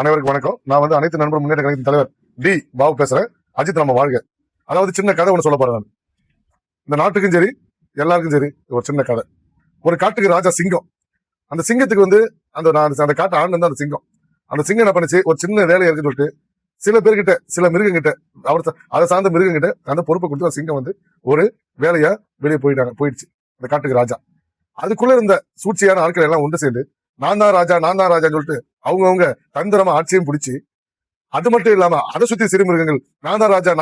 அனைவருக்கும் வணக்கம். நான் அனைத்து நண்பர் முன்னேற்ற கழகத்தின் தலைவர் டி பாபு பேசுறேன். அஜித் நம்ம வாழ்க. அதாவது சின்ன கதை ஒன்று சொல்ல போறேன் நான். இந்த நாட்டுக்கும் சரி எல்லாருக்கும் சரி ஒரு சின்ன கதை. ஒரு காட்டுக்கு ராஜா சிங்கம். அந்த சிங்கத்துக்கு அந்த காட்டை ஆண்டு அந்த சிங்கம். அந்த சிங்கம் என்ன பண்ணுச்சு, ஒரு சின்ன வேலையை இருக்குன்னு சொல்லிட்டு சில பேர்கிட்ட சில மிருகங்கிட்ட அதை சார்ந்த மிருகங்கிட்ட அந்த பொறுப்பை கொடுத்து அந்த சிங்கம் ஒரு வேலையா வெளியே போயிடுச்சு அந்த காட்டுக்கு ராஜா. அதுக்குள்ள இருந்த சூழ்ச்சியான ஆட்கள் எல்லாம் ஒன்று சேர்ந்து நான் தான் ராஜான்னு சொல்லிட்டு அவங்கவுங்க தந்திரமா ஆட்சியும் பிடிச்சி, அது மட்டும் இல்லாம அதை சுத்தி சிறு மிருகங்கள் நான் தான் ராஜா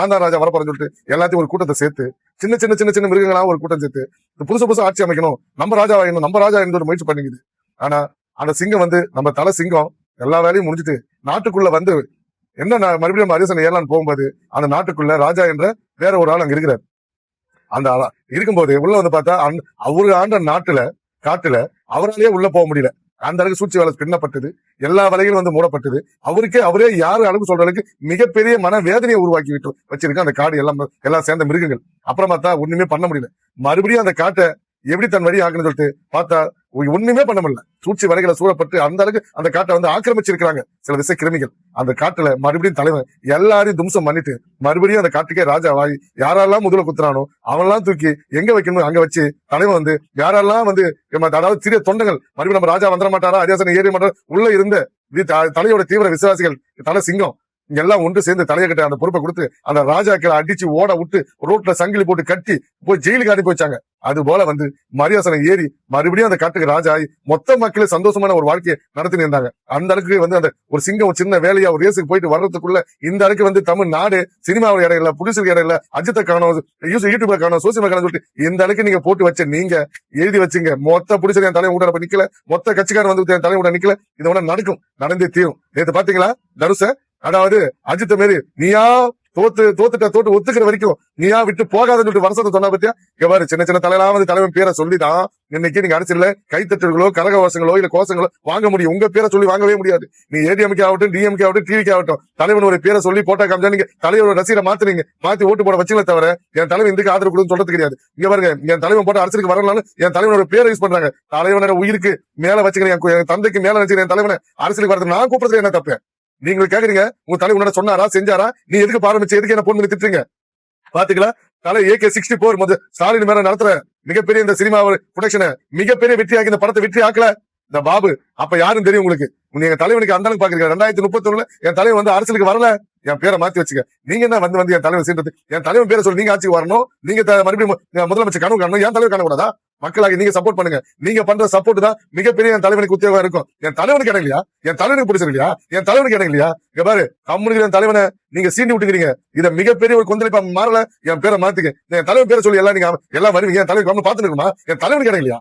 வரப்போறேன்னு சொல்லிட்டு எல்லாத்தையும் ஒரு கூட்டத்தை சேர்த்து சின்ன சின்ன சின்ன சின்ன மிருகங்களா ஒரு கூட்டம் சேர்த்து புதுசு ஆட்சி அமைக்கணும், நம்ம ராஜா என்று ஒரு முயற்சி பண்ணிக்குது. ஆனா அந்த சிங்கம் நம்ம தலை சிங்கம் எல்லா வேலையும் முடிஞ்சுட்டு நாட்டுக்குள்ள என்ன மறுபடியும் அரிசனை ஏறலான்னு போகும்போது அந்த நாட்டுக்குள்ள ராஜா என்ற வேற ஒரு ஆள் அங்க இருக்கிறார். அந்த இருக்கும்போது உள்ள பார்த்தா அவரு ஆண்ட காட்டுல அவராலேயே உள்ள போக முடியல. அந்த அளவுக்கு சூழ்ச்சி வேலை பின்னப்பட்டது, எல்லா வேலைகளும் மூடப்பட்டது. அவரே யாரு அளவுக்கு சொல்ற அளவுக்கு மிகப்பெரிய மன வேதனையை உருவாக்கி விட்டு வச்சிருக்க அந்த காடு எல்லாம் சேர்ந்த மிருகங்கள். அப்புறம் பார்த்தா ஒண்ணுமே பண்ண முடியல. மறுபடியும் அந்த காட்டை எப்படி தன் வழி ஆக்குன்னு சொல்லிட்டு பார்த்தா ஒண்ணுமே பண்ண முடியல. சூழ்ச்சி வலைகளை சூழப்பட்டு அந்த அளவுக்கு அந்த காட்டை ஆக்கிரமிச்சிருக்கிறாங்க சில விசை கிருமிகள். அந்த காட்டுல மறுபடியும் தலைவன் எல்லாரையும் தும்சம் பண்ணிட்டு மறுபடியும் அந்த காட்டுக்கே ராஜா வாங்கி யாரெல்லாம் முதல குத்துறானோ அவெல்லாம் தூக்கி எங்க வைக்கணும் அங்க வச்சு தலைவன் யாரெல்லாம் அதாவது சிறிய தொண்டங்கள் மறுபடியும் நம்ம ராஜா வந்துட மாட்டாரா, அரியாசனை ஏறிய மாட்டாரா, உள்ள இருந்த தலையோட தீவிர விசுவாசிகள் தலை சிங்கம் இங்கெல்லாம் ஒன்று சேர்ந்து தலையக்கிட்ட அந்த பொறுப்பை கொடுத்து அந்த ராஜாக்களை அடிச்சு ஓட விட்டு ரோட்ல சங்கிலி போட்டு கட்டி போய் ஜெயிலுக்கு அனுப்பி வச்சாங்க. அது போல மரியாசனை ஏறி மறுபடியும் அந்த காட்டுக்கு ராஜா ஆகி மொத்த மக்களே சந்தோஷமான ஒரு வாழ்க்கையை நடத்தி இருந்தாங்க. அந்த அளவுக்கு அந்த ஒரு சிங்கம் ஒரு சின்ன வேலையா ஒரு ரேஸுக்கு போயிட்டு வர்றதுக்குள்ள இந்த அளவுக்கு தமிழ்நாடு சினிமாவில் இடம் இல்ல, புடிசல் இடம் இல்ல, அஜித்தை காணும், யூடியூப்ல காணும், சோசியல் காணும் சொல்லிட்டு இந்த அளவுக்கு நீங்க போட்டு வச்ச நீங்க எழுதி வச்சுங்க. மொத்த புடிசல் என் தலைவன் கூட நிக்கல, மொத்த கட்சிக்காரன் என் தலைவன் கூட நிக்கல. இது நடக்கும், நடந்தே தீரும். நேற்று பாத்தீங்களா தனுஷ, அதாவது அஜித்த மாரி நீயா தோத்து ஒத்துக்கிற வரைக்கும் நீயா விட்டு போகாதுன்னு சொல்லிட்டு வருஷத்தை சொன்னா பத்தியா. இங்க பாரு, சின்ன சின்ன தலைவன் தலைவன் பேரை சொல்லிதான் இன்னைக்கு நீங்க அரசியல கைத்தட்டல்களோ கரகவாசங்களோ இல்ல கோஷங்களோ வாங்க முடியும். உங்க பேரை சொல்லி வாங்கவே முடியாது. நீ ஏடிஎம்கே ஆகட்டும், டிஎம்கே ஆகட்டும், டிவிக்கு ஆகட்டும், தலைவன் ஒரு பேரை சொல்லி போட்டா காமிச்சா நீங்க தலைவரோட ரசிகரை மாத்தி ஓட்டு போட வச்சுங்களே தவிர என் தலைவன் இதுக்கு ஆதரவு கொடுன்னு சொல்றது கிடையாது. இங்க பாருங்க, என் தலைவன் போட்ட அரசுக்கு வரலாம்னு என் தலைவனோட பேரை யூஸ் பண்றாங்க. தலைவனோட உயிருக்கு மேல வச்சுக்கிறேன், என் தந்தைக்கு மேல வச்சுக்கிறேன், என் தலைவனை அரசியலுக்கு வரது நான் கூப்பிடுறது என்ன தப்பு? நீங்க கேக்குறீங்க உங்க தலைவனோட சொன்னாரா செஞ்சாரா, நீ எதுக்கு ஆரம்பிச்சு எதுக்கு என்ன போன் பண்ணி திட்டுறீங்க? பாத்துக்கலாம், தலை AK-64 ஸ்டாலின் மேல நடத்துற மிகப்பெரிய இந்த சினிமா ப்ரொடக்ஷனை மிகப்பெரிய வெற்றியாக்கி இந்த படத்தை வெற்றி ஆக்கல இந்த பாபு. அப்ப யாரும் தெரியும் உங்களுக்கு? எங்க தலைவனுக்கு அந்த அளவுக்கு பாக்குறீங்க. 2031 என் தலைவன் அரசியலுக்கு வரல, என் பேரை மாத்தி வச்சுக்க. நீங்க என்ன என் தலைவன் சேர்ந்தது? என் தலைவன் பேரை சொல்லி நீங்க ஆட்சிக்கு வரணும், நீங்க மறுபடியும் முதலமைச்சர் கனவு காணணும், என் தலைவர் காணக்கூடாதா? மக்களாக நீங்க சப்போர்ட் பண்ணுங்க. நீங்க பண்ற சப்போர்ட் தான் மிகப்பெரிய என் தலைவனுக்கு உத்தியோகம் இருக்கும். என் தலைவனுக்கு இடம் இல்லையா? என் தலைவனுக்கு பிடிச்சிருக்கலையா? என் தலைவனுக்கு இடம் இல்லையா? இங்க பாரு, கம்முனிக்கு என் தலைவனை நீங்க சீண்டி விட்டுக்கிறீங்க. இதை மிகப்பெரிய ஒரு கொந்தளிப்பா மாறல. என் பேரை மாத்துக்க. என் தலைவன் பேரை சொல்லி எல்லாம் நீங்க எல்லாம் வருவீங்க. என் தலைவருக்கு பாத்துட்டு இருக்குமா? என் தலைவனுக்கு இடம் இல்லையா?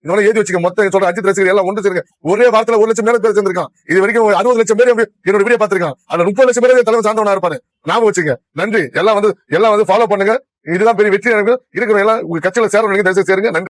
இதனால ஏதி வச்சுக்க. மொத்தம் சொல்ற அஜித் ரசிகர்கள் எல்லாம் ஒன்று சேர்க்க ஒரே வாரத்துல 1 லட்சம் பேர் சேர்ந்திருக்கான். இது வரைக்கும் 60 லட்சம் பேர் என்னோட வீடியோ பார்த்திருக்கான். அதுல 30 லட்சம் பேர் தலைவன் சார்ந்தவனா இருப்பாரு. ஞாபகம் வச்சுங்க. நன்றி. எல்லாம் ஃபாலோ பண்ணுங்க. இதுதான் பெரிய வெற்றி. இருக்கிற எல்லாம் உங்க கட்சியில சேரணும். தயவுசெய்து சேருங்க. நன்றி.